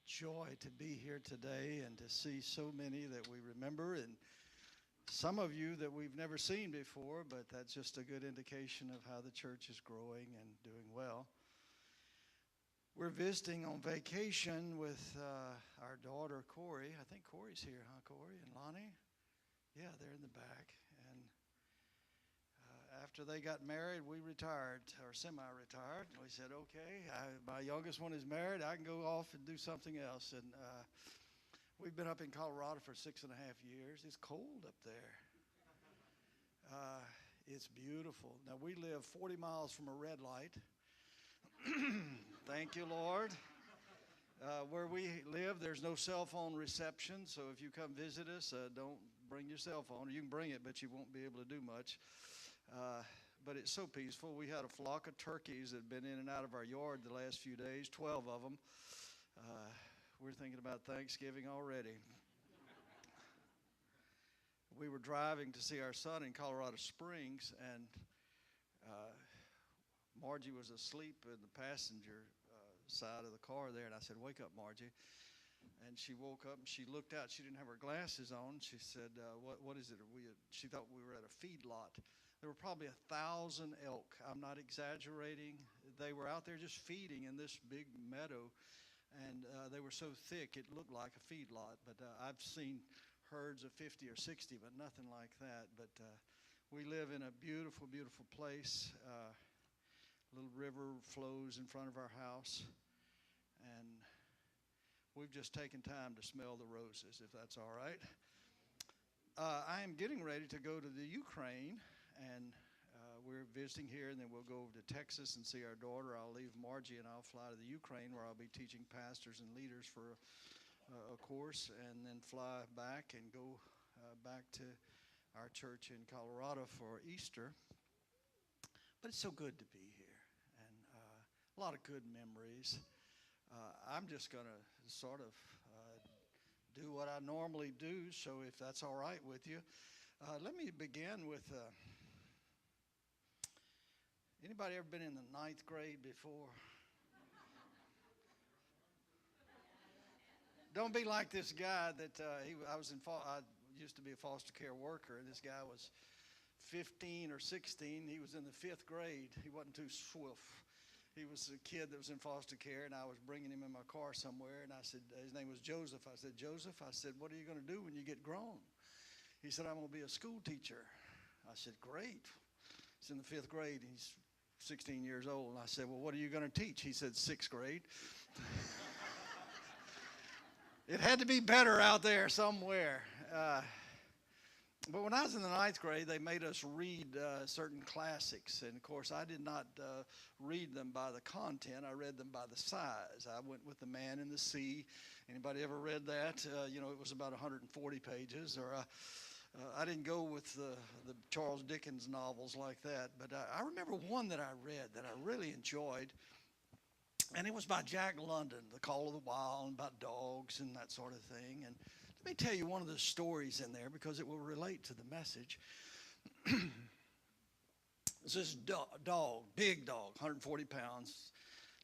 joy to be here today and to see so many that we remember and some of you that we've never seen before, but that's just a good indication of how the church is growing and doing well. We're visiting on vacation with our daughter, Corey. I think Corey's here, huh, Corey and Lonnie? Yeah, they're in the back. And after they got married, we retired, or semi-retired. We said, okay, my youngest one is married. I can go off and do something else. And we've been up in Colorado for 6.5 years. It's cold up there. It's beautiful. Now, we live 40 miles from a red light. Thank you, Lord. Where we live, there's no cell phone reception, so if you come visit us, don't bring your cell phone. You can bring it, but you won't be able to do much. But it's so peaceful. We had a flock of turkeys that had been in and out of our yard the last few days, 12 of them. We're thinking about Thanksgiving already. We were driving to see our son in Colorado Springs, and Margie was asleep in the passenger side of the car there, and I said, "Wake up, Margie." And she woke up and she looked out. She didn't have her glasses on. She said, what is it? She thought we were at a feedlot. There were probably 1,000 elk. I'm not exaggerating. They were out there just feeding in this big meadow, and they were so thick it looked like a feedlot. But I've seen herds of 50 or 60, but nothing like that. But we live in a beautiful, beautiful place. A little river flows in front of our house, and we've just taken time to smell the roses, if that's all right. I am getting ready to go to the Ukraine, and we're visiting here, and then we'll go over to Texas and see our daughter. I'll leave Margie, and I'll fly to the Ukraine, where I'll be teaching pastors and leaders for a course, and then fly back and go back to our church in Colorado for Easter. But it's so good to be here, and a lot of good memories. I'm just going to sort of do what I normally do, so if that's all right with you. Let me begin with, anybody ever been in the 9th grade before? Don't be like this guy that I used to be a foster care worker, and this guy was 15 or 16. He was in the 5th grade. He wasn't too swift. He was a kid that was in foster care, and I was bringing him in my car somewhere, and I said, his name was Joseph. I said, "Joseph," I said, "what are you going to do when you get grown?" He said, "I'm going to be a school teacher." I said, "Great." He's in the 5th grade. He's 16 years old. And I said, "Well, what are you going to teach?" He said, "6th grade." It had to be better out there somewhere. But when I was in the 9th grade, they made us read certain classics. And, of course, I did not read them by the content. I read them by the size. I went with The Man in the Sea. Anybody ever read that? It was about 140 pages. Or I didn't go with the Charles Dickens novels like that. But I remember one that I read that I really enjoyed. And it was by Jack London, The Call of the Wild, and about dogs and that sort of thing. And let me tell you one of the stories in there because it will relate to the message. It's this dog, big dog, 140 pounds.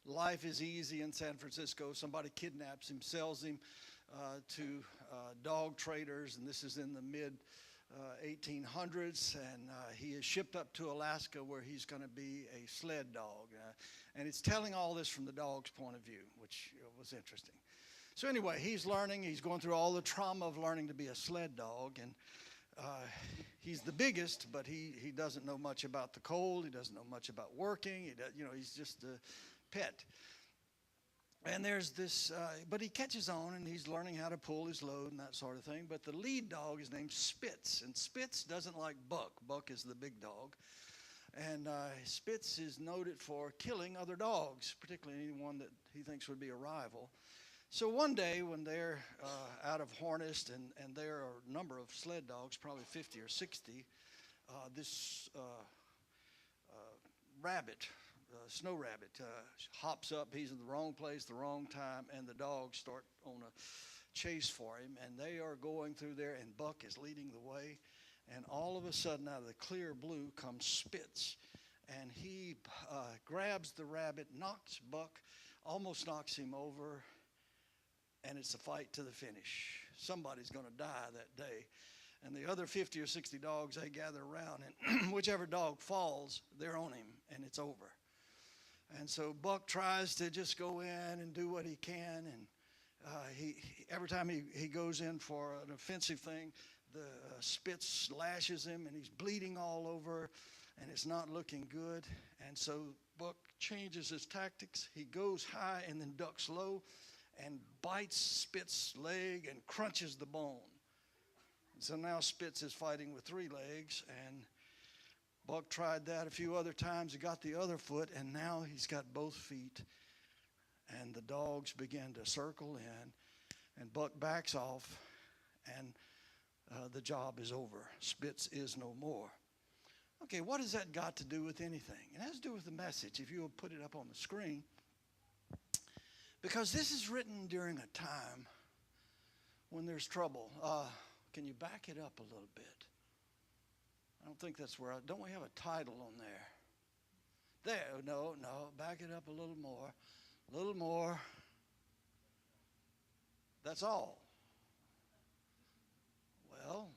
Life is easy in San Francisco. Somebody kidnaps him, sells him to dog traders, and this is in the mid-1800s, and he is shipped up to Alaska where he's going to be a sled dog. And it's telling all this from the dog's point of view, which was interesting. So anyway, he's going through all the trauma of learning to be a sled dog, and he's the biggest, but he doesn't know much about the cold. He doesn't know much about working. He's just a pet. And there's this, but he catches on, and he's learning how to pull his load and that sort of thing. But the lead dog is named Spitz, and Spitz doesn't like Buck. Buck is the big dog. And Spitz is noted for killing other dogs, particularly anyone that he thinks would be a rival. So one day when they're out of harness, and there are a number of sled dogs, probably 50 or 60, this snow rabbit, hops up. He's in the wrong place, the wrong time, and the dogs start on a chase for him. And they are going through there, and Buck is leading the way. And all of a sudden, out of the clear blue comes Spitz. And he grabs the rabbit, knocks Buck, almost knocks him over, and it's a fight to the finish. Somebody's going to die that day. And the other 50 or 60 dogs, they gather around, and whichever dog falls, they're on him, and it's over. And so Buck tries to just go in and do what he can, and every time he goes in for an offensive thing, the Spitz lashes him, and he's bleeding all over, and it's not looking good. And so Buck changes his tactics. He goes high and then ducks low and bites Spitz's leg and crunches the bone. So now Spitz is fighting with 3 legs, and Buck tried that a few other times. He got the other foot, and now he's got both feet. And the dogs begin to circle in, and Buck backs off, and the job is over. Spitz is no more. Okay, what has that got to do with anything? It has to do with the message, if you will put it up on the screen. Because this is written during a time when there's trouble. Can you back it up a little bit? I don't think that's where don't we have a title on there? There, no, back it up a little more. A little more. That's all. Well,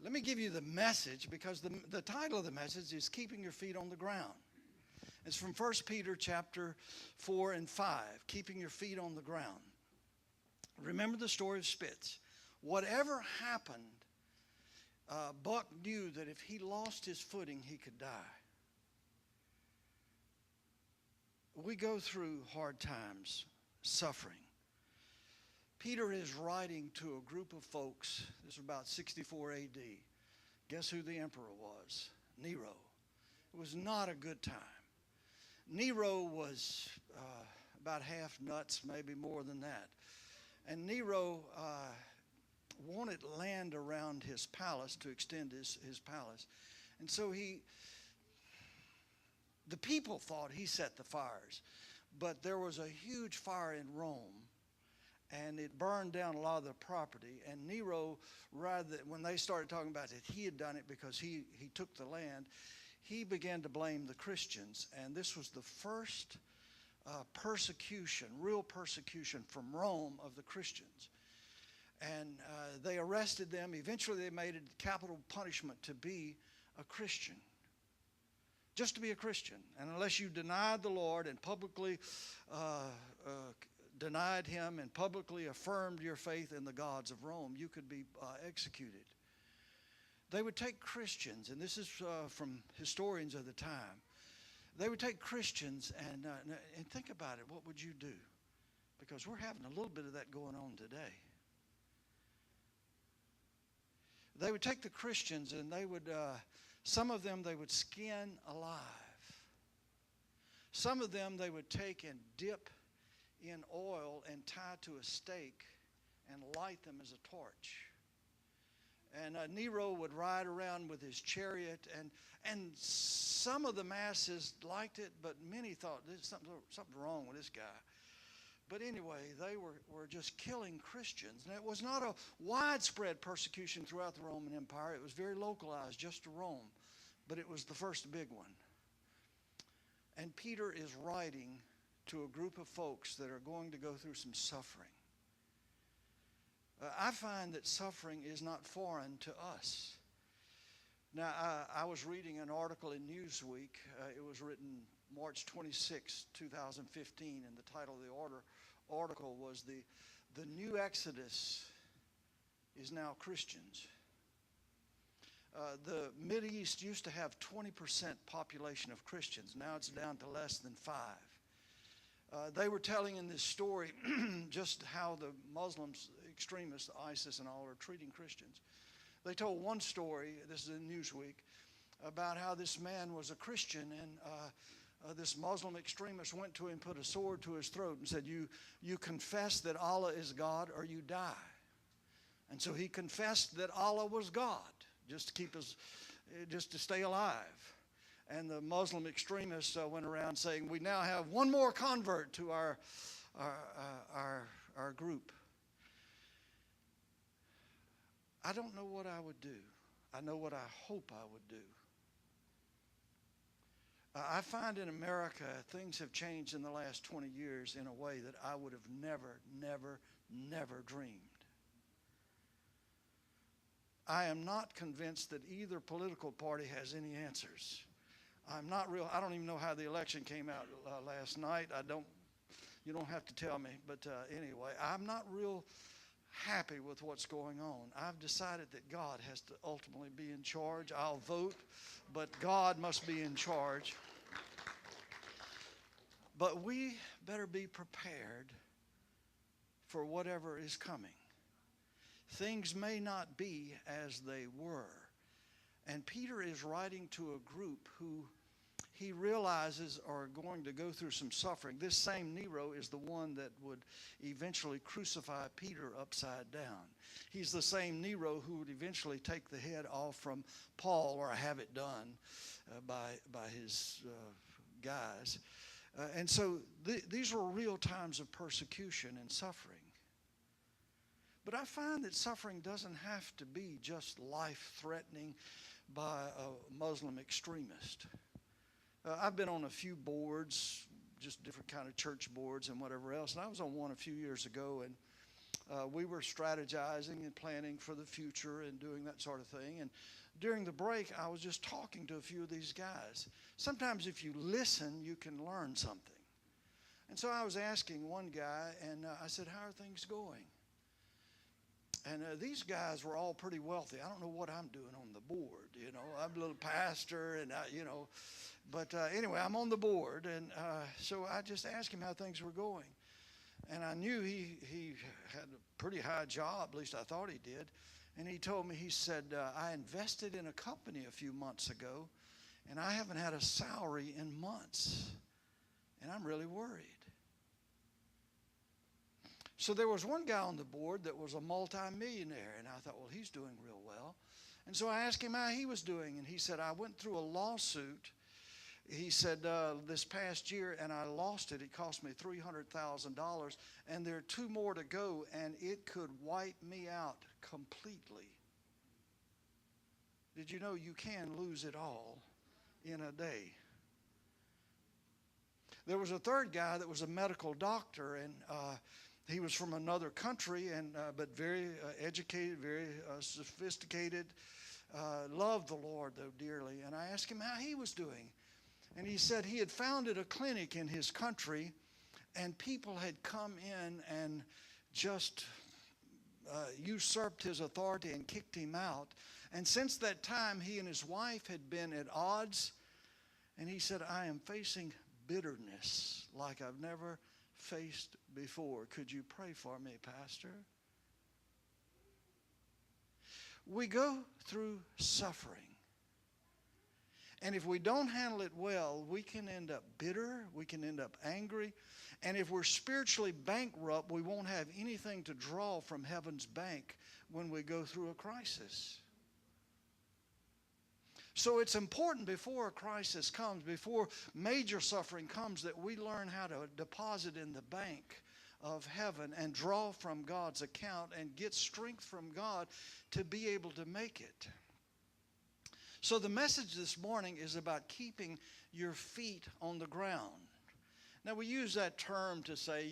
let me give you the message, because the title of the message is Keeping Your Feet on the Ground. It's from 1 Peter chapter 4 and 5, keeping your feet on the ground. Remember the story of Spitz. Whatever happened, Buck knew that if he lost his footing, he could die. We go through hard times, suffering. Peter is writing to a group of folks. This was about 64 AD. Guess who the emperor was? Nero. It was not a good time. Nero was about half nuts, maybe more than that. And Nero wanted land around his palace to extend his palace. And so the people thought he set the fires. But there was a huge fire in Rome, and it burned down a lot of the property. And Nero, when they started talking about it, he had done it because he took the land, he began to blame the Christians. And this was the first persecution, real persecution from Rome of the Christians. And they arrested them. Eventually they made it capital punishment to be a Christian. Just to be a Christian. And unless you denied the Lord and publicly denied him and publicly affirmed your faith in the gods of Rome, you could be executed. They would take Christians, and this is from historians of the time. They would take Christians and think about it. What would you do? Because we're having a little bit of that going on today. They would take the Christians, and they would, some of them they would skin alive. Some of them they would take and dip in oil and tie to a stake and light them as a torch. And Nero would ride around with his chariot, and some of the masses liked it, but many thought there's something wrong with this guy. But anyway, they were just killing Christians. And it was not a widespread persecution throughout the Roman Empire. It was very localized just to Rome. But it was the first big one. And Peter is writing to a group of folks that are going to go through some suffering. I find that suffering is not foreign to us. Now, I was reading an article in Newsweek. It was written March 26, 2015, and the title of the article was The New Exodus is Now Christians. The Mideast used to have 20% population of Christians. Now it's down to less than 5. They were telling in this story just how the Muslims, extremists, ISIS and all, are treating Christians. They told one story, this is in Newsweek, about how this man was a Christian, and this Muslim extremist went to him, put a sword to his throat and said, you confess that Allah is God or you die. And so he confessed that Allah was God, just to stay alive. And the Muslim extremists went around saying, we now have one more convert to our group. I don't know what I would do. I know what I hope I would do. I find in America things have changed in the last 20 years in a way that I would have never dreamed. I am not convinced that either political party has any answers. I don't even know how the election came out last night. You don't have to tell me, but anyway, I'm not real happy with what's going on. I've decided that God has to ultimately be in charge. I'll vote, but God must be in charge. But we better be prepared for whatever is coming. Things may not be as they were. And Peter is writing to a group who he realizes are going to go through some suffering. This same Nero is the one that would eventually crucify Peter upside down. He's the same Nero who would eventually take the head off from Paul, or have it done by his guys. And so these were real times of persecution and suffering. But I find that suffering doesn't have to be just life-threatening by a Muslim extremist. I've been on a few boards, just different kind of church boards and whatever else, and I was on one a few years ago, and we were strategizing and planning for the future and doing that sort of thing. And during the break, I was just talking to a few of these guys. Sometimes if you listen, you can learn something. And so I was asking one guy, and I said, "How are things going?" And these guys were all pretty wealthy. I don't know what I'm doing on the board. I'm a little pastor, and but anyway, I'm on the board, and so I just asked him how things were going. And I knew he had a pretty high job, at least I thought he did. And he told me, he said, "I invested in a company a few months ago, and I haven't had a salary in months, and I'm really worried." So there was one guy on the board that was a multimillionaire, and I thought, well, he's doing real well. And so I asked him how he was doing, and he said, "I went through a lawsuit," he said, "this past year, and I lost it. It cost me $300,000, and there are 2 more to go, and it could wipe me out completely." Did you know you can lose it all in a day? There was a third guy that was a medical doctor, and he was from another country, and but very educated, very sophisticated, loved the Lord, though, dearly. And I asked him how he was doing. And he said he had founded a clinic in his country, and people had come in and just usurped his authority and kicked him out. And since that time, he and his wife had been at odds. And he said, "I am facing bitterness like I've never faced before. Could you pray for me, Pastor?" We go through suffering. And if we don't handle it well, we can end up bitter, we can end up angry. And if we're spiritually bankrupt, we won't have anything to draw from heaven's bank when we go through a crisis. So it's important before a crisis comes, before major suffering comes, that we learn how to deposit in the bank of heaven and draw from God's account and get strength from God to be able to make it. So the message this morning is about keeping your feet on the ground. Now, we use that term to say,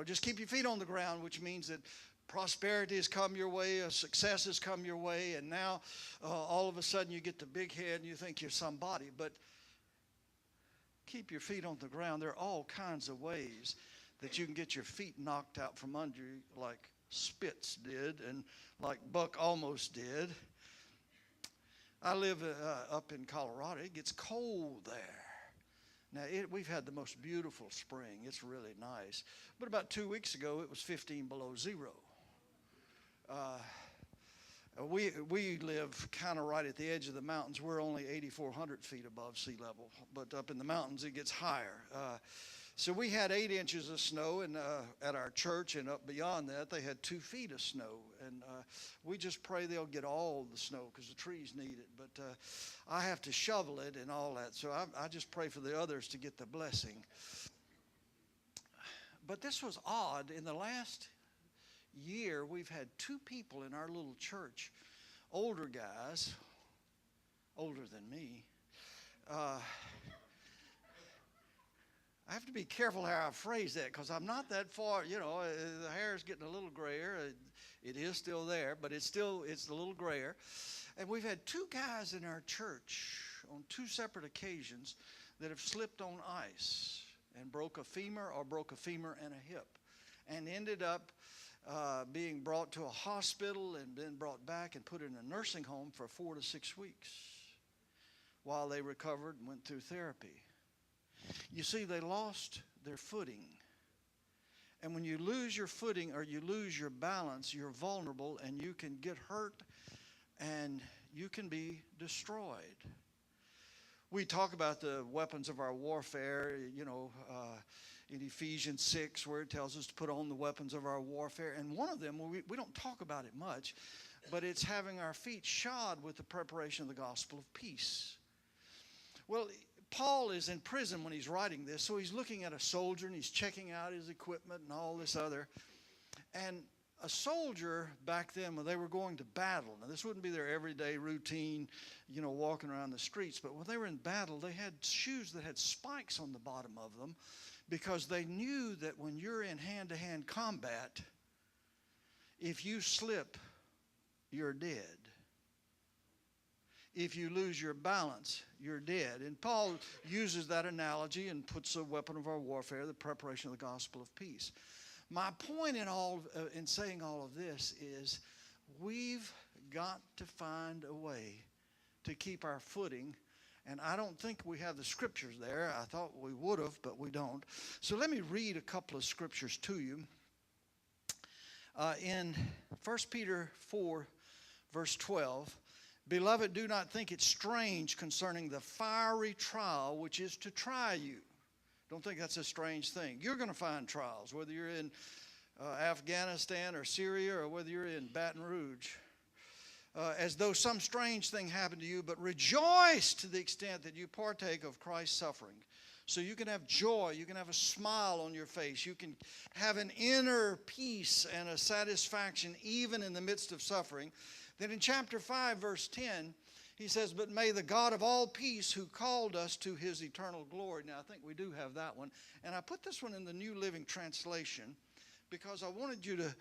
just keep your feet on the ground, which means that prosperity has come your way, success has come your way, and now all of a sudden you get the big head and you think you're somebody. But keep your feet on the ground. There are all kinds of ways that you can get your feet knocked out from under you, like Spitz did and like Buck almost did. I live up in Colorado. It gets cold there. Now, we've had the most beautiful spring. It's really nice. But about 2 weeks ago, it was 15 below zero. We live kind of right at the edge of the mountains. We're only 8,400 feet above sea level. But up in the mountains, it gets higher. So we had 8 inches of snow at our church, and up beyond that, they had 2 feet of snow. And we just pray they'll get all the snow because the trees need it. But I have to shovel it and all that. So I just pray for the others to get the blessing. But this was odd. In the last year, we've had 2 people in our little church, older guys, older than me, Uh, I have to be careful how I phrase that because I'm not that far. The hair is getting a little grayer. It is still there, but it's a little grayer. And we've had two guys in our church on two separate occasions that have slipped on ice and broke a femur and a hip, and ended up being brought to a hospital and then brought back and put in a nursing home for 4 to 6 weeks while they recovered and went through therapy. You see, they lost their footing. And when you lose your footing or you lose your balance, you're vulnerable and you can get hurt and you can be destroyed. We talk about the weapons of our warfare, in Ephesians 6, where it tells us to put on the weapons of our warfare. And one of them, we don't talk about it much, but it's having our feet shod with the preparation of the gospel of peace. Well, Paul is in prison when he's writing this, so he's looking at a soldier and he's checking out his equipment and all this other. And a soldier back then, when they were going to battle, now this wouldn't be their everyday routine, walking around the streets, but when they were in battle, they had shoes that had spikes on the bottom of them because they knew that when you're in hand-to-hand combat, if you slip, you're dead. If you lose your balance, you're dead. And Paul uses that analogy and puts a weapon of our warfare, the preparation of the gospel of peace. My point in saying all of this is we've got to find a way to keep our footing. And I don't think we have the scriptures there. I thought we would have, but we don't. So let me read a couple of scriptures to you. In 1 Peter 4, verse 12, "Beloved, do not think it strange concerning the fiery trial which is to try you." Don't think that's a strange thing. You're going to find trials, whether you're in Afghanistan or Syria or whether you're in Baton Rouge. As though some strange thing happened to you, but rejoice to the extent that you partake of Christ's suffering. So you can have joy, you can have a smile on your face, you can have an inner peace and a satisfaction even in the midst of suffering. Then in chapter 5, verse 10, he says, "But may the God of all peace, who called us to his eternal glory." Now, I think we do have that one. And I put this one in the New Living Translation because I wanted you to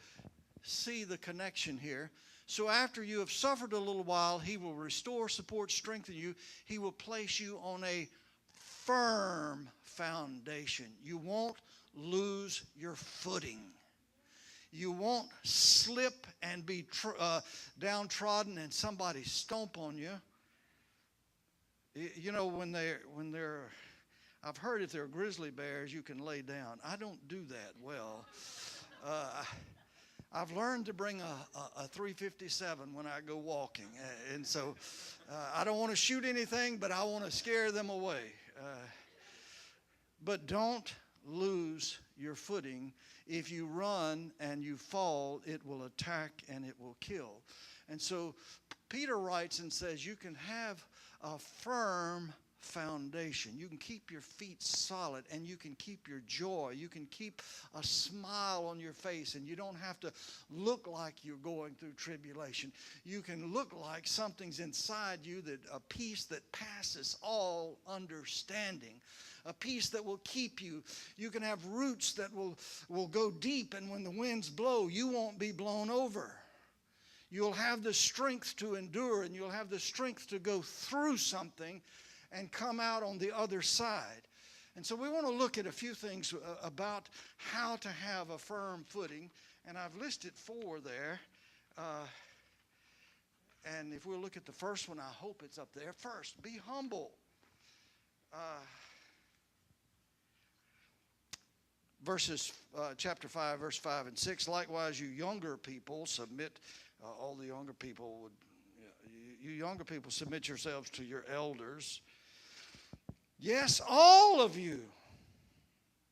see the connection here. "So after you have suffered a little while, he will restore, support, strengthen you. He will place you on a firm foundation." You won't lose your footing. You won't slip and be downtrodden and somebody stomp on you. I've heard if they're grizzly bears, you can lay down. I don't do that well. I've learned to bring a 357 when I go walking. And so I don't want to shoot anything, but I want to scare them away. But don't lose your footing. If you run and you fall, it will attack and it will kill. And so Peter writes and says you can have a firm foundation. You can keep your feet solid and you can keep your joy. You can keep a smile on your face and you don't have to look like you're going through tribulation. You can look like something's inside you, that a peace that passes all understanding. A peace that will keep you. You can have roots that will go deep, and when the winds blow, you won't be blown over. You'll have the strength to endure, and you'll have the strength to go through something and come out on the other side. And so we want to look at a few things about how to have a firm footing, and I've listed 4 there. And if we'll look at the first one, I hope it's up there. First, be humble. Chapter 5, verse 5 and 6. "Likewise, you younger people submit," all the younger people would, you younger people submit yourselves to your elders. "Yes, all of you."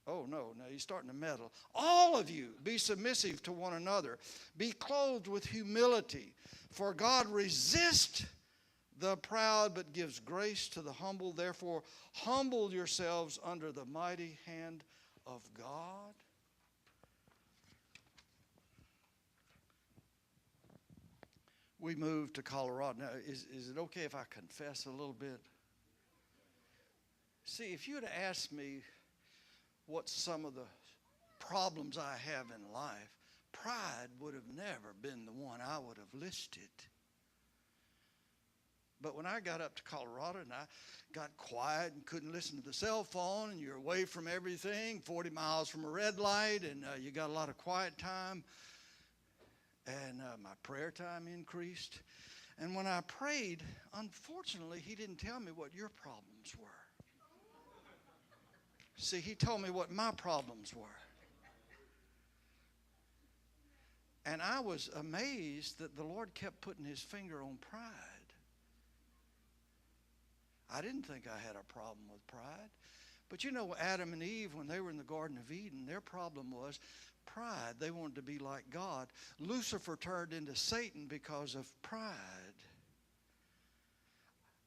Oh, no, he's starting to meddle. "All of you, be submissive to one another. Be clothed with humility. For God resists the proud, but gives grace to the humble. Therefore, humble yourselves under the mighty hand of God." We moved to Colorado. Now, is it okay if I confess a little bit? See, if you had asked me what some of the problems I have in life, pride would have never been the one I would have listed. But when I got up to Colorado and I got quiet and couldn't listen to the cell phone, and you're away from everything, 40 miles from a red light, and you got a lot of quiet time, and my prayer time increased. And when I prayed, unfortunately, he didn't tell me what your problems were. See, he told me what my problems were. And I was amazed that the Lord kept putting his finger on pride. I didn't think I had a problem with pride. But you know, Adam and Eve, when they were in the Garden of Eden, their problem was pride. They wanted to be like God. Lucifer turned into Satan because of pride.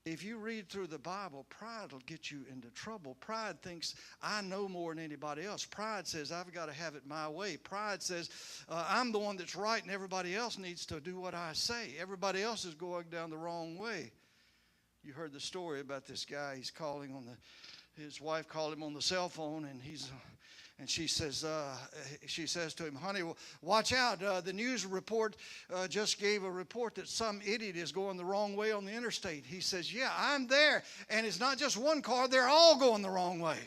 If you read through the Bible, pride will get you into trouble. Pride thinks, I know more than anybody else. Pride says, I've got to have it my way. Pride says, I'm the one that's right and everybody else needs to do what I say. Everybody else is going down the wrong way. You heard the story about this guy. He's calling on his wife called him on the cell phone, and she says to him, honey, watch out. The news report just gave a report that some idiot is going the wrong way on the interstate. He says, yeah, I'm there. And it's not just one car. They're all going the wrong way.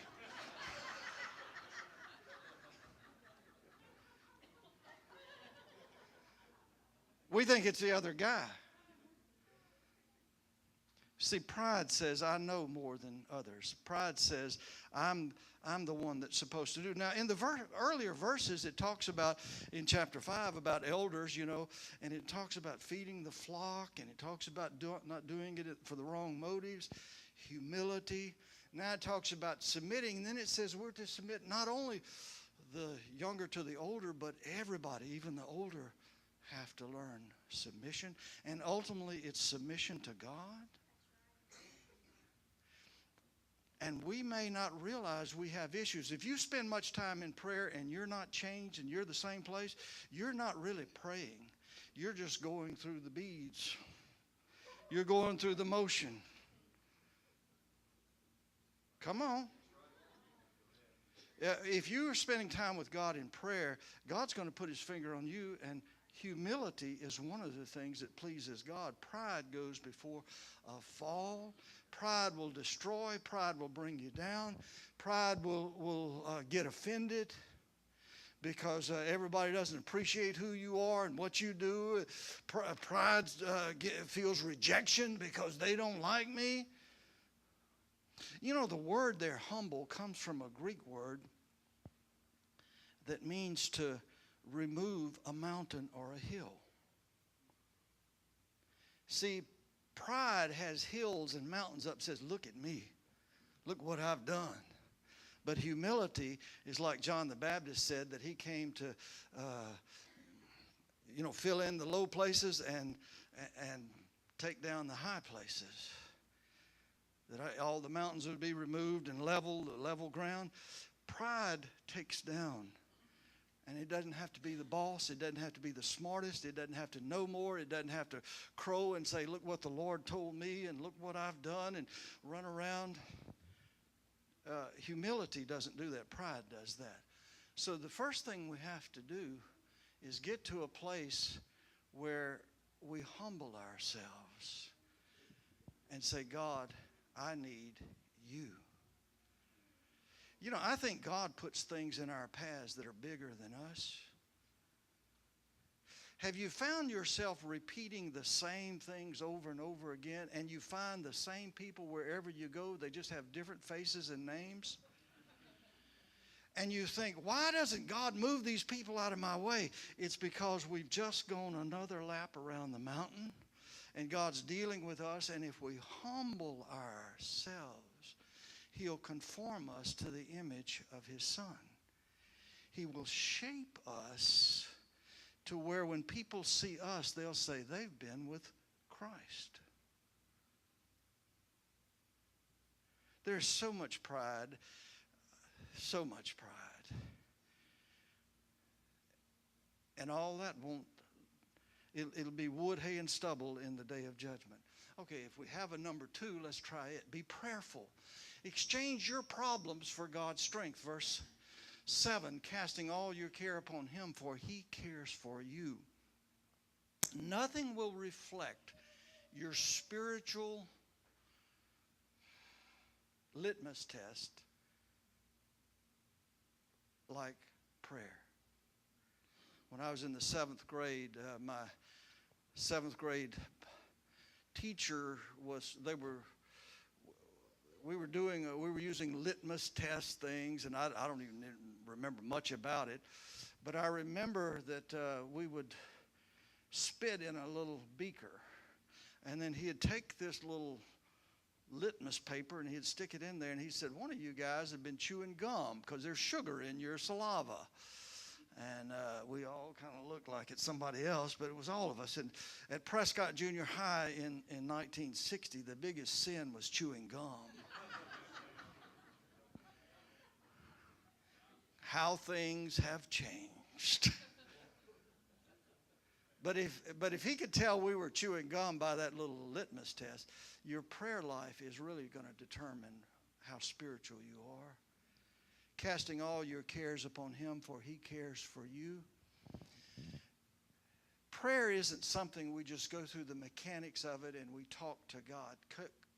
We think it's the other guy. See, pride says, I know more than others. Pride says, I'm the one that's supposed to do. Now, in the earlier verses, it talks about, in chapter 5, about elders, and it talks about feeding the flock, and it talks about not doing it for the wrong motives, humility. Now it talks about submitting, and then it says we're to submit not only the younger to the older, but everybody, even the older, have to learn submission. And ultimately, it's submission to God. And we may not realize we have issues. If you spend much time in prayer and you're not changed and you're the same place, you're not really praying. You're just going through the beads. You're going through the motion. Come on. If you are spending time with God in prayer, God's going to put his finger on you, and humility is one of the things that pleases God. Pride goes before a fall. Pride will destroy. Pride will bring you down. Pride will get offended because everybody doesn't appreciate who you are and what you do. Pride feels rejection because they don't like me. You know, the word there, humble, comes from a Greek word that means to remove a mountain or a hill. See, pride has hills and mountains up, says, look at me. Look what I've done. But humility is like John the Baptist said, that he came to, fill in the low places and take down the high places. That all the mountains would be removed and level ground. Pride takes down. And it doesn't have to be the boss. It doesn't have to be the smartest. It doesn't have to know more. It doesn't have to crow and say, look what the Lord told me and look what I've done and run around. Humility doesn't do that. Pride does that. So the first thing we have to do is get to a place where we humble ourselves and say, God, I need you. You know, I think God puts things in our paths that are bigger than us. Have you found yourself repeating the same things over and over again, and you find the same people wherever you go? They just have different faces and names. And you think, why doesn't God move these people out of my way? It's because we've just gone another lap around the mountain, and God's dealing with us. And if we humble ourselves, he'll conform us to the image of his Son. He will shape us to where when people see us, they'll say, they've been with Christ. There's so much pride, so much pride. And all that it'll be wood, hay, and stubble in the day of judgment. Okay, if we have a number 2, let's try it. Be prayerful. Exchange your problems for God's strength. Verse 7, casting all your care upon him, for he cares for you. Nothing will reflect your spiritual litmus test like prayer. When I was in the 7th grade, my 7th grade teacher we were using litmus test things, and I don't even remember much about it, but I remember that we would spit in a little beaker, and then he'd take this little litmus paper and he'd stick it in there, and he said, one of you guys have been chewing gum because there's sugar in your saliva. And we all kind of looked like it's somebody else, but it was all of us. And at Prescott Junior High in 1960, the biggest sin was chewing gum. How things have changed. But if he could tell we were chewing gum by that little litmus test, your prayer life is really going to determine how spiritual you are. Casting all your cares upon him, for he cares for you. Prayer isn't something we just go through the mechanics of it and we talk to God.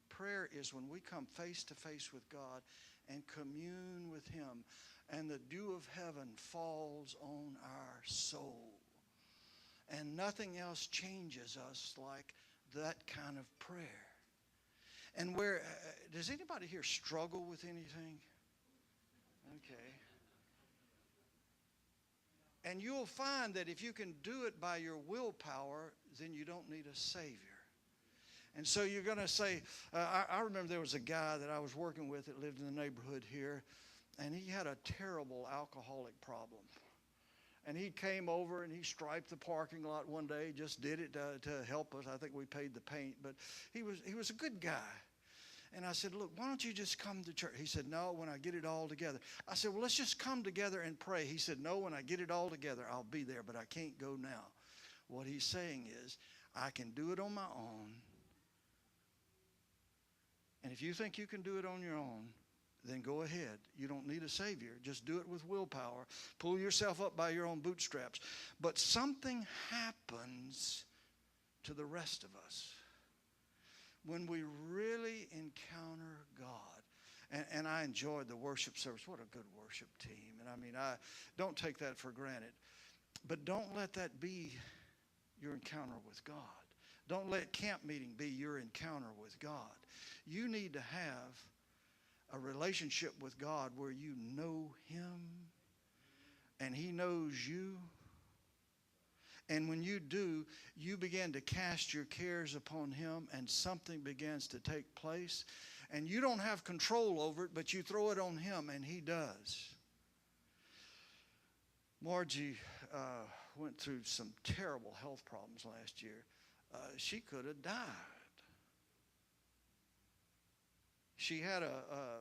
Prayer is when we come face to face with God and commune with him, and the dew of heaven falls on our soul. And nothing else changes us like that kind of prayer. And does anybody here struggle with anything? Okay. And you'll find that if you can do it by your willpower, then you don't need a Savior. And so you're going to say, I remember there was a guy that I was working with that lived in the neighborhood here, and he had a terrible alcoholic problem. And he came over and he striped the parking lot one day, just did it to help us. I think we paid the paint, but he was a good guy. And I said, look, why don't you just come to church? He said, no, when I get it all together. I said, well, let's just come together and pray. He said, no, when I get it all together, I'll be there, but I can't go now. What he's saying is, I can do it on my own. And if you think you can do it on your own, then go ahead. You don't need a Savior. Just do it with willpower. Pull yourself up by your own bootstraps. But something happens to the rest of us when we really encounter God. And I enjoyed the worship service. What a good worship team. And I mean, I don't take that for granted. But don't let that be your encounter with God. Don't let camp meeting be your encounter with God. You need to have a relationship with God where you know him and he knows you. And when you do, you begin to cast your cares upon him, and something begins to take place. And you don't have control over it, but you throw it on him, and he does. Margie went through some terrible health problems last year. She could have died. She had a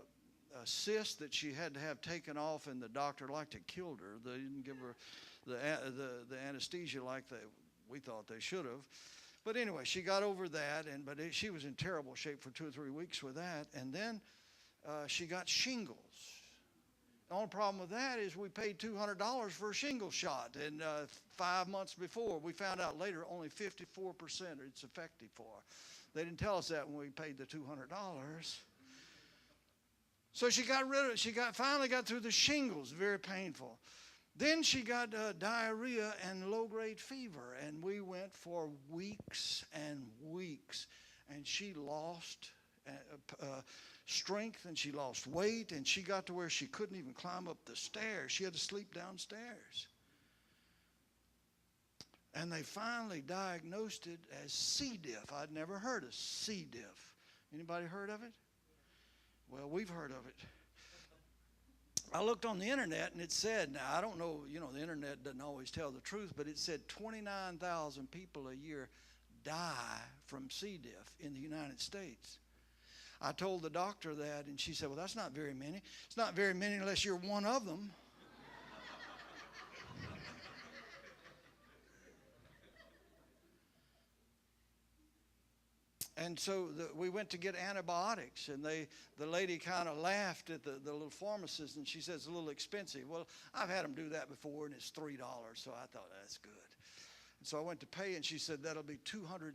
cyst that she had to have taken off, and the doctor liked to killed her. They didn't give her the anesthesia like we thought they should have. But anyway, she got over that, she was in terrible shape for 2 or 3 weeks with that. And then she got shingles. The only problem with that is we paid $200 for a shingle shot. And 5 months before, we found out later only 54% it's effective for. They didn't tell us that when we paid the $200. So she finally got through the shingles, very painful. Then she got diarrhea and low-grade fever, and we went for weeks and weeks. And she lost strength, and she lost weight, and she got to where she couldn't even climb up the stairs. She had to sleep downstairs. And they finally diagnosed it as C. diff. I'd never heard of C. diff. Anybody heard of it? Well, we've heard of it. I looked on the internet, and it said, now I don't know, the internet doesn't always tell the truth, but it said 29,000 people a year die from C. diff in the United States. I told the doctor that, and she said, well, that's not very many. It's not very many unless you're one of them. And so we went to get antibiotics, and the lady kind of laughed at the little pharmacist, and she says, it's a little expensive. Well, I've had them do that before, and it's $3, so I thought, that's good. And so I went to pay, and she said, that'll be $251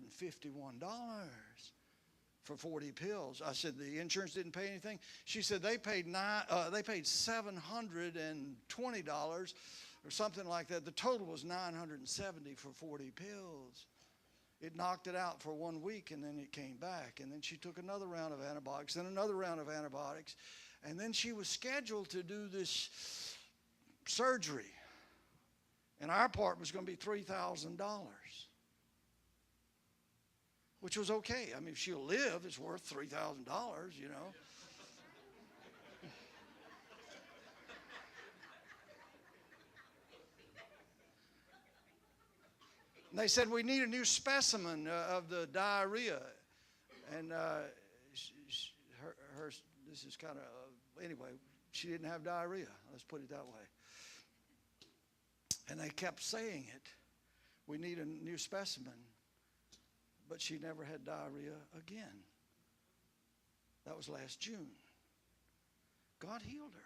for 40 pills. I said, the insurance didn't pay anything? She said, they paid $720 or something like that. The total was $970 for 40 pills. It knocked it out for 1 week, and then it came back. And then she took another round of antibiotics, then another round of antibiotics. And then she was scheduled to do this surgery. And our part was going to be $3,000, which was okay. I mean, if she'll live, it's worth $3,000, you know. And they said, we need a new specimen of the diarrhea. And this is kind of, anyway, she didn't have diarrhea. Let's put it that way. And they kept saying it. We need a new specimen. But she never had diarrhea again. That was last June. God healed her.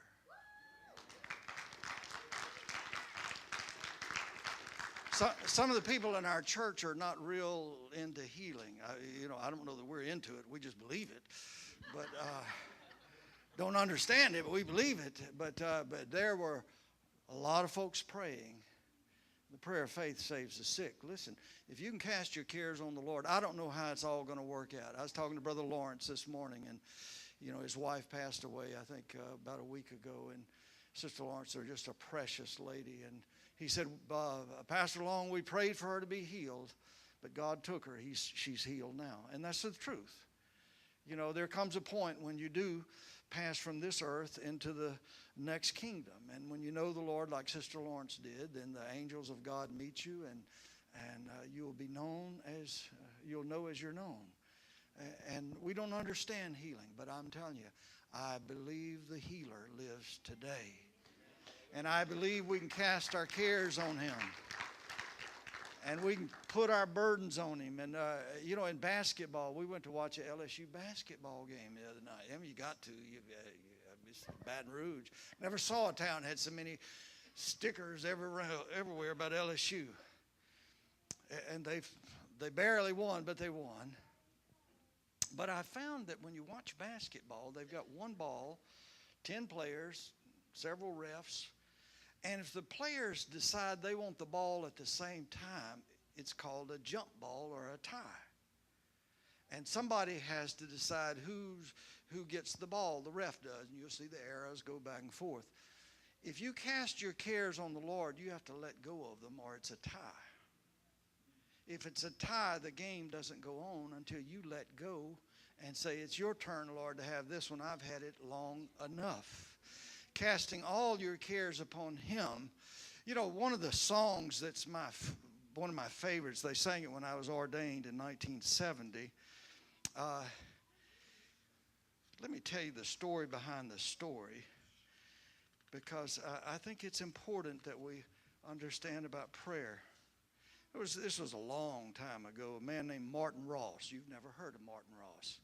Some of the people in our church are not real into healing. I don't know that we're into it. We just believe it. But don't understand it, but we believe it. But there were a lot of folks praying. The prayer of faith saves the sick. Listen, if you can cast your cares on the Lord, I don't know how it's all going to work out. I was talking to Brother Lawrence this morning, and his wife passed away, I think, about a week ago. And Sister Lawrence, they're just a precious lady. And he said, Pastor Long, we prayed for her to be healed, but God took her. She's healed now. And that's the truth. There comes a point when you do pass from this earth into the next kingdom. And when you know the Lord like Sister Lawrence did, then the angels of God meet you, and you will be known as, you'll know as you're known. And we don't understand healing, but I'm telling you, I believe the healer lives today. And I believe we can cast our cares on him. And we can put our burdens on him. And, in basketball, we went to watch a LSU basketball game the other night. I mean, you got to. It's Baton Rouge. Never saw a town that had so many stickers everywhere about LSU. And they barely won, but they won. But I found that when you watch basketball, they've got one ball, 10 players, several refs. And if the players decide they want the ball at the same time, it's called a jump ball or a tie. And somebody has to decide who gets the ball. The ref does, and you'll see the arrows go back and forth. If you cast your cares on the Lord, you have to let go of them, or it's a tie. If it's a tie, the game doesn't go on until you let go and say, it's your turn, Lord, to have this one. I've had it long enough. Casting all your cares upon him. One of the songs that's one of my favorites, they sang it when I was ordained in 1970. Let me tell you the story behind the story, because I think it's important that we understand about prayer. This was a long time ago. A man named Martin Ross. You've never heard of Martin Ross.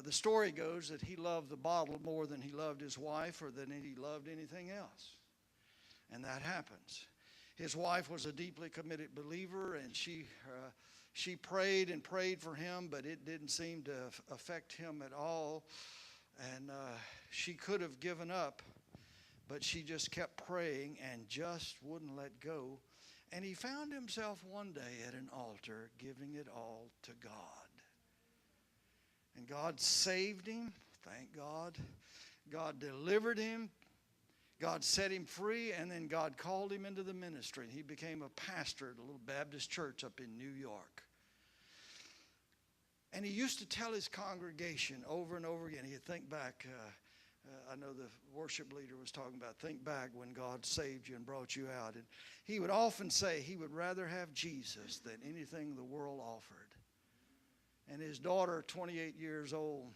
The story goes that he loved the bottle more than he loved his wife or than he loved anything else. And that happens. His wife was a deeply committed believer, and she prayed and prayed for him, but it didn't seem to affect him at all. And she could have given up, but she just kept praying and just wouldn't let go. And he found himself one day at an altar giving it all to God. And God saved him, thank God. God delivered him. God set him free, and then God called him into the ministry. He became a pastor at a little Baptist church up in New York. And he used to tell his congregation over and over again, he'd think back, I know the worship leader was talking about, think back when God saved you and brought you out. And he would often say he would rather have Jesus than anything the world offered. And his daughter, 28 years old,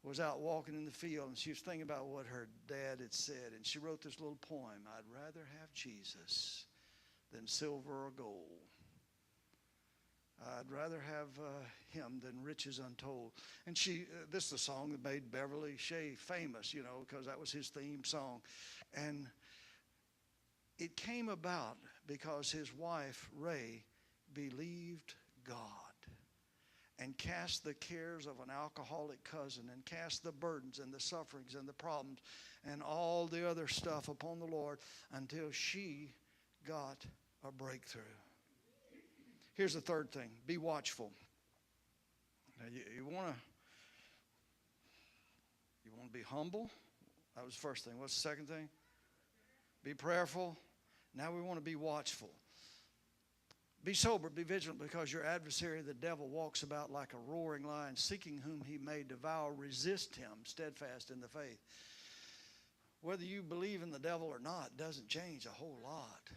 was out walking in the field, and she was thinking about what her dad had said. And she wrote this little poem, I'd rather have Jesus than silver or gold. I'd rather have him than riches untold. And this is a song that made Beverly Shea famous, because that was his theme song. And it came about because his wife, Ray, believed God and cast the cares of an alcoholic cousin and cast the burdens and the sufferings and the problems and all the other stuff upon the Lord until she got a breakthrough. Here's the third thing. Be watchful. Now you want to be humble. That was the first thing. What's the second thing? Be prayerful. Now we want to be watchful. Be sober, be vigilant, because your adversary, the devil, walks about like a roaring lion, seeking whom he may devour. Resist him, steadfast in the faith. Whether you believe in the devil or not doesn't change a whole lot.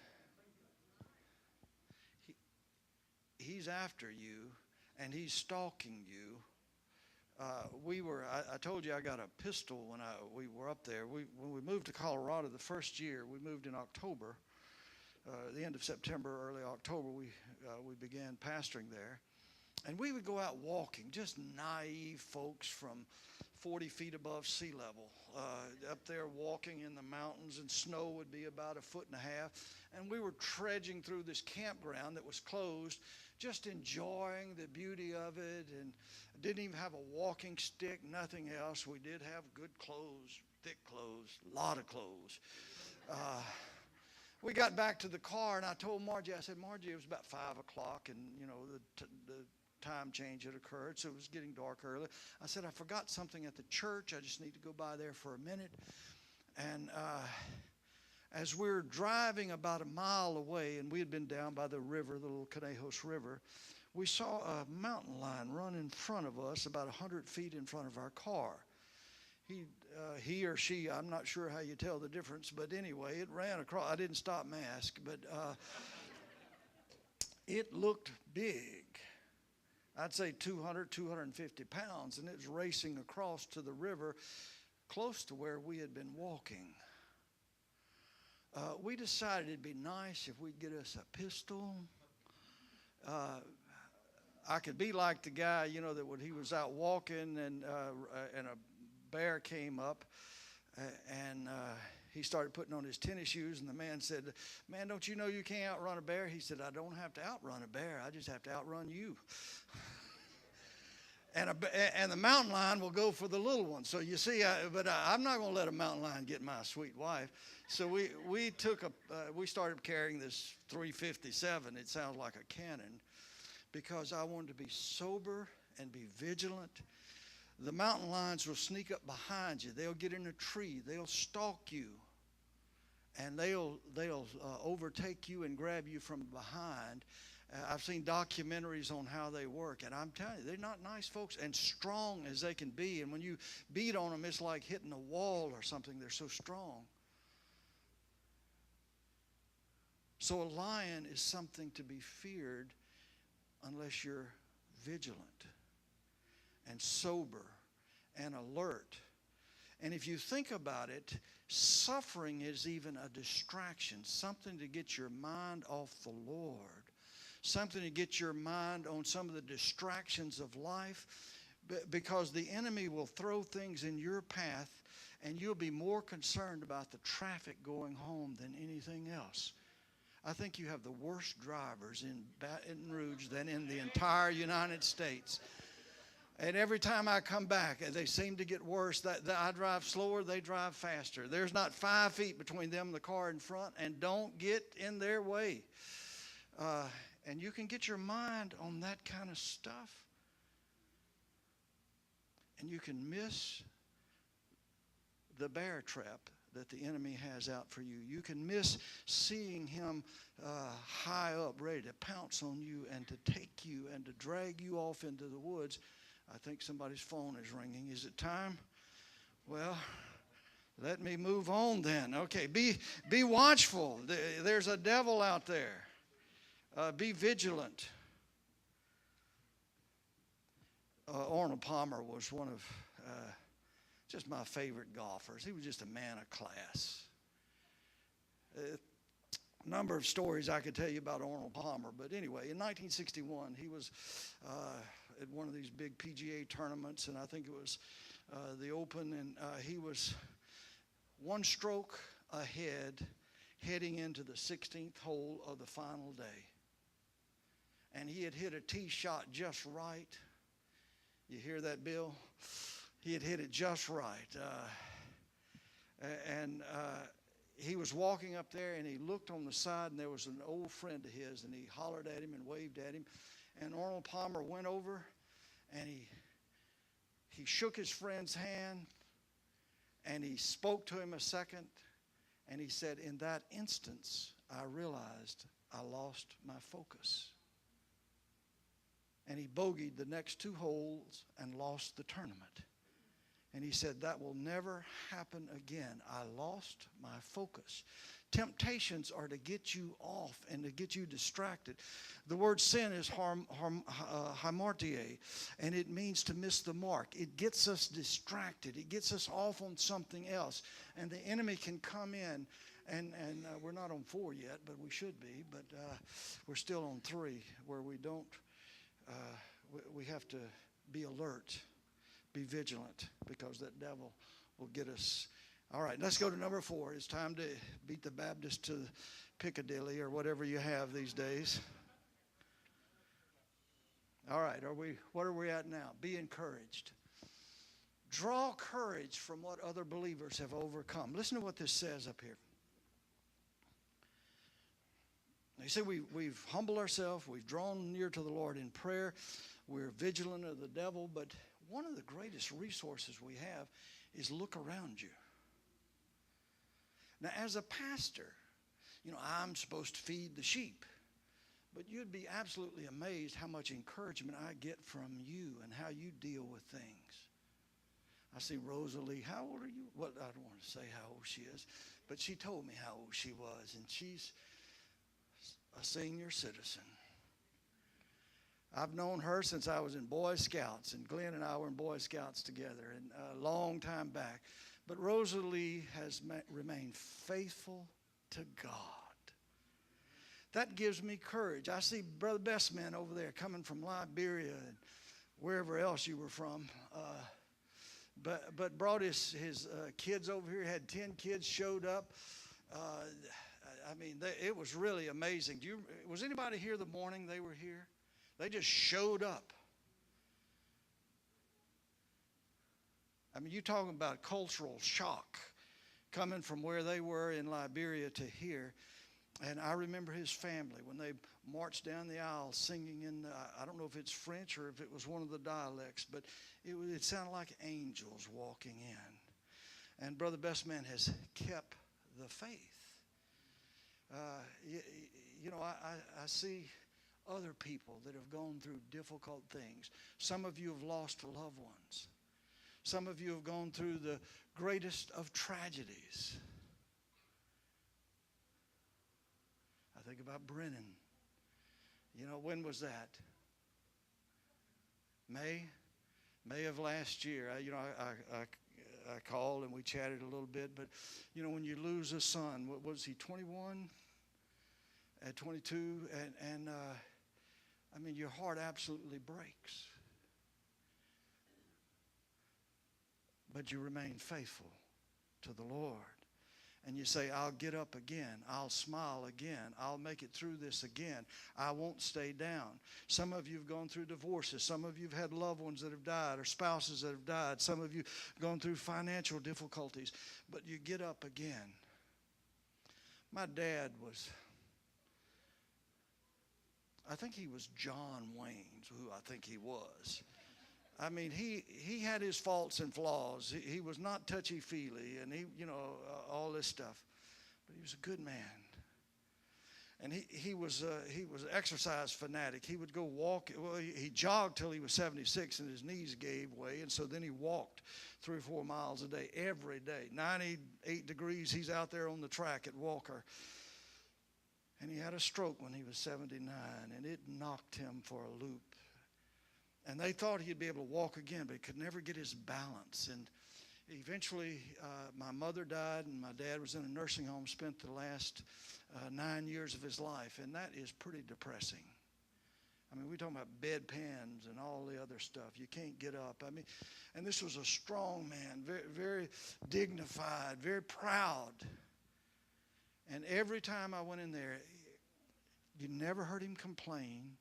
He's after you, and he's stalking you. I told you I got a pistol when we were up there. When we moved to Colorado the first year, we moved in October. The end of September, early October, we began pastoring there. And we would go out walking, just naive folks from 40 feet above sea level, up there walking in the mountains, and snow would be about 1.5 feet. And we were trudging through this campground that was closed, just enjoying the beauty of it, and didn't even have a walking stick, nothing else. We did have good clothes, thick clothes, a lot of clothes. We got back to the car, and I told Margie, I said, Margie, it was about 5 o'clock, and, the time change had occurred, so it was getting dark early. I said, I forgot something at the church. I just need to go by there for a minute. And as we were driving about a mile away, and we had been down by the river, the little Conejos River, we saw a mountain lion run in front of us about 100 feet in front of our car. He or she, I'm not sure how you tell the difference, but anyway, it ran across. I didn't stop and ask, but it looked big. I'd say 200, 250 pounds, and it was racing across to the river close to where we had been walking. We decided it'd be nice if we'd get us a pistol. I could be like the guy, that when he was out walking and a bear came up and he started putting on his tennis shoes, and the man said, man, don't you know you can't outrun a bear? He said, I don't have to outrun a bear. I just have to outrun you. And the mountain lion will go for the little one. So you see, I'm not going to let a mountain lion get my sweet wife. So we started carrying this .357. It sounds like a cannon, because I wanted to be sober and be vigilant. The mountain lions will sneak up behind you. They'll get in a tree. They'll stalk you, and they'll overtake you and grab you from behind. I've seen documentaries on how they work, and I'm telling you, they're not nice folks, and strong as they can be. And when you beat on them, it's like hitting a wall or something. They're so strong. So a lion is something to be feared unless you're vigilant and sober and alert. And if you think about it, suffering is even a distraction, something to get your mind off the Lord, something to get your mind on some of the distractions of life, because the enemy will throw things in your path, and you'll be more concerned about the traffic going home than anything else. I think you have the worst drivers in Baton Rouge than in the entire United States. And every time I come back, they seem to get worse. I drive slower, they drive faster. There's not 5 feet between them and the car in front, and don't get in their way. And you can get your mind on that kind of stuff, and you can miss the bear trap that the enemy has out for you. You can miss seeing him high up, ready to pounce on you and to take you and to drag you off into the woods. I think somebody's phone is ringing. Is it time? Well, let me move on then. Okay, be watchful. There's a devil out there. Be vigilant. Arnold Palmer was one of just my favorite golfers. He was just a man of class. a number of stories I could tell you about Arnold Palmer. But anyway, in 1961, he was at one of these big PGA tournaments, and I think it was the Open, and he was one stroke ahead heading into the 16th hole of the final day. And he had hit a tee shot just right. You hear that, Bill? He had hit it just right. He was walking up there, and he looked on the side, and there was an old friend of his, and he hollered at him and waved at him. And Arnold Palmer went over, and he shook his friend's hand, and he spoke to him a second, and he said, in that instance, I realized I lost my focus. And he bogeyed the next 2 holes and lost the tournament. And he said, that will never happen again. I lost my focus. Temptations are to get you off and to get you distracted. The word sin is hamartia, and it means to miss the mark. It gets us distracted. It gets us off on something else. And the enemy can come in, and we're not on 4 yet, but we should be. But we're still on 3, where we don't, we have to be alert. Be vigilant, because that devil will get us. All right, let's go to number 4. It's time to beat the Baptist to Piccadilly or whatever you have these days. All right, what are we at now? Be encouraged. Draw courage from what other believers have overcome. Listen to what this says up here. They say we've humbled ourselves, we've drawn near to the Lord in prayer, we're vigilant of the devil, but one of the greatest resources we have is look around you. Now, as a pastor, I'm supposed to feed the sheep, but you'd be absolutely amazed how much encouragement I get from you and how you deal with things. I see Rosalie. How old are you? Well, I don't want to say how old she is, but she told me how old she was, and she's a senior citizen. I've known her since I was in Boy Scouts, and Glenn and I were in Boy Scouts together, and a long time back. But Rosalie has remained faithful to God. That gives me courage. I see Brother Bestman over there coming from Liberia and wherever else you were from, but brought his kids over here. Had 10 kids showed up. It was really amazing. Was anybody here the morning they were here? They just showed up. You're talking about cultural shock coming from where they were in Liberia to here. And I remember his family when they marched down the aisle singing in, I don't know if it's French or if it was one of the dialects, but it sounded like angels walking in. And Brother Bestman has kept the faith. I see other people that have gone through difficult things. Some of you have lost loved ones. Some of you have gone through the greatest of tragedies. I think about Brennan. When was that? May of last year. I called and we chatted a little bit. But, when you lose a son, what was he, 21? At 22? And your heart absolutely breaks. But you remain faithful to the Lord. And you say, I'll get up again. I'll smile again. I'll make it through this again. I won't stay down. Some of you have gone through divorces. Some of you have had loved ones that have died or spouses that have died. Some of you have gone through financial difficulties. But you get up again. My dad was, I think he was John Wayne's, who I think he was. He had his faults and flaws. He was not touchy-feely, and all this stuff. But he was a good man. And he was an exercise fanatic. He would go walk. Well, he jogged till he was 76, and his knees gave way. And so then he walked 3 or 4 miles a day, every day. 98 degrees, he's out there on the track at Walker. And he had a stroke when he was 79, and it knocked him for a loop. And they thought he'd be able to walk again, but he could never get his balance. And eventually, my mother died, and my dad was in a nursing home, spent the last 9 years of his life, and that is pretty depressing. I mean, we're talking about bedpans and all the other stuff. You can't get up. I mean, and this was a strong man, very, very dignified, very proud. And every time I went in there, you never heard him complain.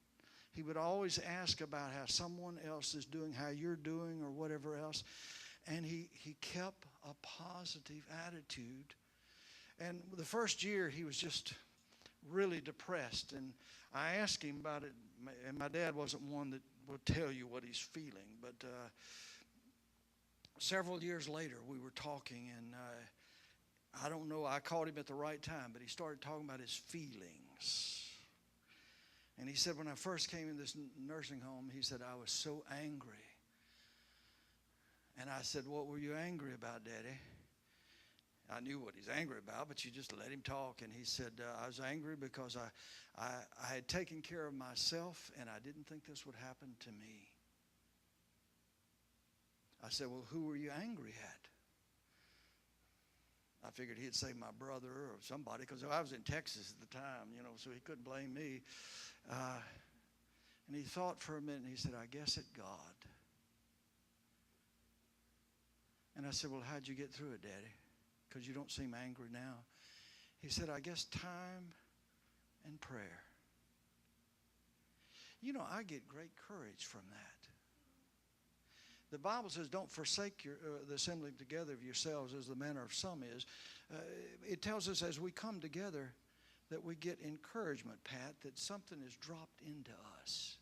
He would always ask about how someone else is doing, how you're doing, or whatever else. And he kept a positive attitude. And the first year, he was just really depressed. And I asked him about it, and my dad wasn't one that would tell you what he's feeling. But several years later, we were talking, and I don't know, I caught him at the right time, but he started talking about his feelings. And he said, when I first came in this nursing home, he said, I was so angry. And I said, what were you angry about, Daddy? I knew what he's angry about, but you just let him talk. And he said, I was angry because I had taken care of myself, and I didn't think this would happen to me. I said, well, who were you angry at? I figured he'd say my brother or somebody, because I was in Texas at the time, so he couldn't blame me. And he thought for a minute, and he said, I guess at God. And I said, well, how'd you get through it, Daddy? Because you don't seem angry now. He said, I guess time and prayer. I get great courage from that. The Bible says, don't forsake the assembling together of yourselves as the manner of some is. It tells us as we come together that we get encouragement, Pat, that something is dropped into us.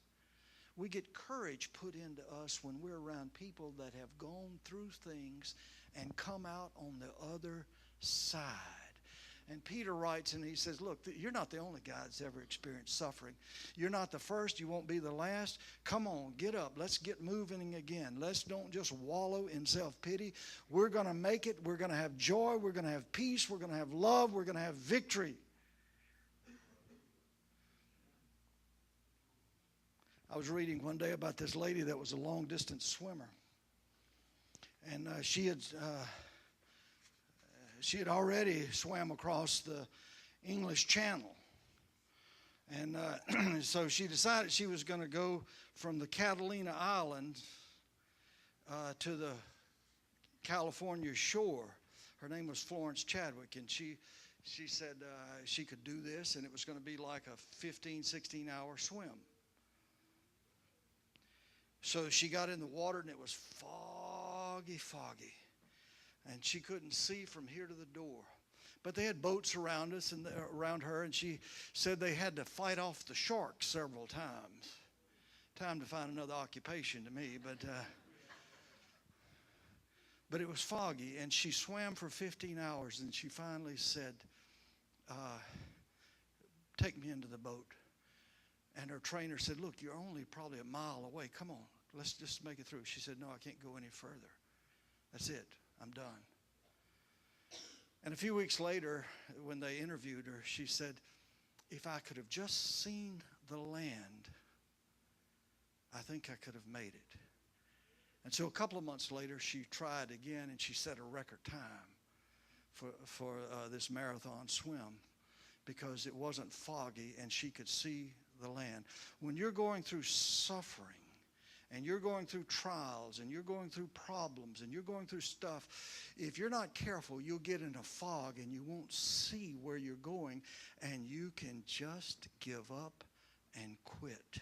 We get courage put into us when we're around people that have gone through things and come out on the other side. And Peter writes, and he says, look, you're not the only guy that's ever experienced suffering. You're not the first. You won't be the last. Come on, get up. Let's get moving again. Let's don't just wallow in self-pity. We're going to make it. We're going to have joy. We're going to have peace. We're going to have love. We're going to have victory. I was reading one day about this lady that was a long-distance swimmer. And she had already swam across the English Channel. And so she decided she was going to go from the Catalina Island to the California shore. Her name was Florence Chadwick, and she said she could do this, and it was going to be like a 15, 16-hour swim. So she got in the water, and it was foggy. And she couldn't see from here to the door. But they had boats around us and around her, and she said they had to fight off the sharks several times. Time to find another occupation to me, but it was foggy, and she swam for 15 hours, and she finally said, take me into the boat. And her trainer said, look, you're only probably a mile away. Come on, let's just make it through. She said, no, I can't go any further. That's it. I'm done. And a few weeks later, when they interviewed her, she said, if I could have just seen the land, I think I could have made it. And so a couple of months later, she tried again, and she set a record time for this marathon swim because it wasn't foggy and she could see the land. When you're going through suffering, and you're going through trials, and you're going through problems, and you're going through stuff, if you're not careful, you'll get in a fog, and you won't see where you're going, and you can just give up and quit.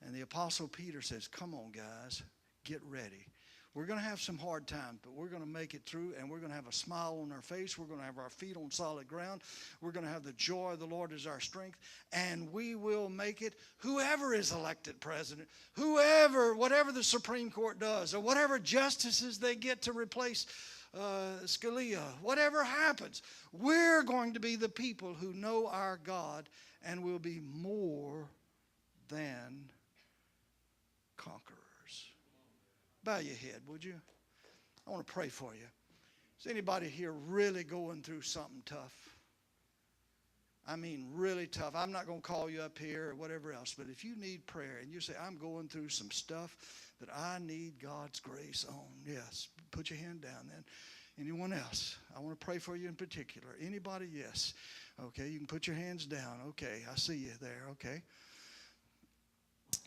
And the Apostle Peter says, come on, guys, get ready. We're going to have some hard times, but we're going to make it through, and we're going to have a smile on our face. We're going to have our feet on solid ground. We're going to have the joy of the Lord as our strength, and we will make it. Whoever is elected president, whatever the Supreme Court does, or whatever justices they get to replace Scalia, whatever happens, we're going to be the people who know our God and will be more than conquerors. Bow your head, would you? I want to pray for you. Is anybody here really going through something tough? I mean, really tough. I'm not going to call you up here or whatever else, but if you need prayer and you say, I'm going through some stuff that I need God's grace on, yes, Put your hand down then. Anyone else? I want to pray for you in particular. Anybody? Yes. Okay, you can put your hands down. Okay, I see you there. Okay.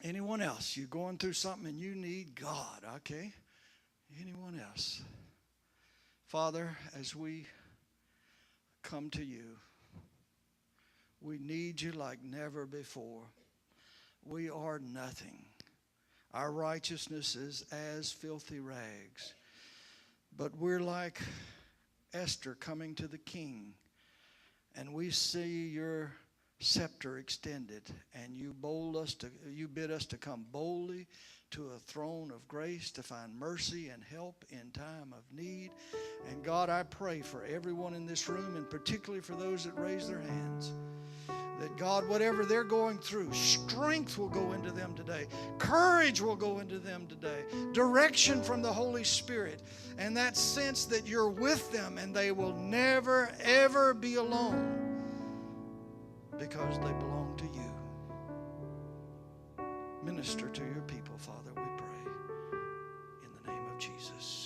Anyone else? You're going through something and you need God. Okay. Anyone else? Father, as we come to you, we need you like never before. We are nothing. Our righteousness is as filthy rags. But we're like Esther coming to the king, and we see your scepter extended, and you bid us to come boldly to a throne of grace to find mercy and help in time of need. And God, I pray for everyone in this room, and particularly for those that raise their hands, that God, whatever they're going through, strength will go into them today. Courage will go into them today. Direction from the Holy Spirit. And that sense that you're with them and they will never, ever be alone because they belong to you. Minister to your people, Father, we pray. In the name of Jesus.